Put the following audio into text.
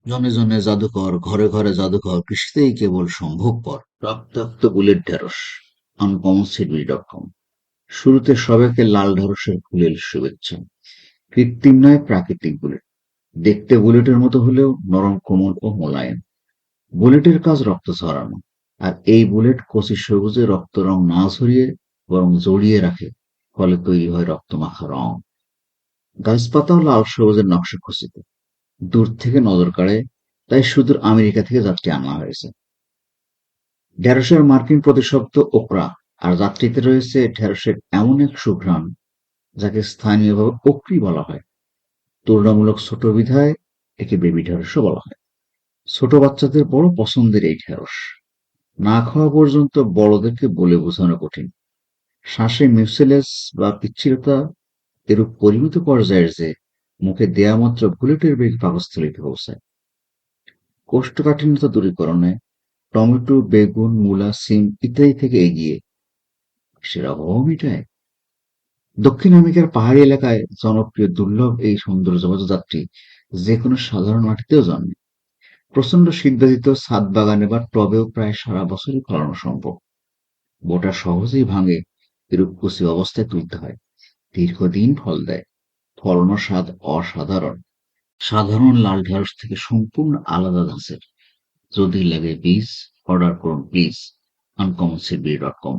জনে জনে জাদুকর, ঘরে ঘরে জাদুঘর, কৃষিতেই কেবল সম্ভবপর। রক্তাক্ত বুলেট ঢেঁড়স, আনকমন সিডবি.কম। শুরুতে সবাইকে লাল ঢেঁড়সের ফুলেল শুভেচ্ছা। কৃত্রিম নয়, প্রাকৃতিক বুলেট। দেখতে বুলেটের মতো হলেও নরম, কোমল ও মোলায়েম। বুলেটের কাজ রক্ত ঝরানো, আর এই বুলেট কচি সবুজে রক্ত রং না ঝরিয়ে বরং জড়িয়ে রাখে, ফলে তৈরি হয় রক্তমাখা রং। গাছপাতাও লাল সবুজের নকশা খচিত, দূর থেকে নজর কাড়ে, তাই সুদূর আমেরিকা থেকে যাত্রী আনা হয়েছে। ঢেঁড়সের মার্কিন প্রতিশব্দ ওকরা, আর যাত্রীতে রয়েছে ঢেঁড়সের এমন এক সুঘ্রাণ যাকে স্থানীয়ভাবে ওকরি বলা হয়। তুলনামূলক ছোট বিধায় একে বেবি ঢেঁড়সও বলা হয়। ছোট বাচ্চাদের বড় পছন্দের এই ঢেঁড়স না খাওয়া পর্যন্ত বড়দেরকে বলে বোঝানো কঠিন। শ্বাসে মিউসেলাস বা পিচ্ছিলতা এরূপ পরিমিত পর্যায়ের যে মুখে দেয়া মাত্র বুলেটের বেগ পাকস্থলীতে পৌঁছায়। কোষ্ঠকাঠিন্যতা দূরীকরণে টমেটো, বেগুন, মূলা, সিম ইত্যাদি থেকে এগিয়ে সেরা অভাবও মেটায়। দক্ষিণ আমেরিকার পাহাড়ি এলাকায় জনপ্রিয় দুর্লভ এই সৌন্দর্যবাজ যাত্রী যে কোনো সাধারণ মাটিতেও জন্মে। প্রচণ্ড শীতব্যতীত ছাদ বাগানে বা টবেও প্রায় সারা বছরই ফলানো সম্ভব। বোটা সহজেই ভাঙে, এরূপ কচি অবস্থায় তুলতে হয়। দীর্ঘদিন ফল দেয়। ফলন ও স্বাদ অসাধারণ। সাধারণ লাল ঢেঁড়স থেকে সম্পূর্ণ আলাদা ধাঁচের। যদি লাগে বীজ, অর্ডার করুন প্লিজ। আনকমন সিডবি.কম।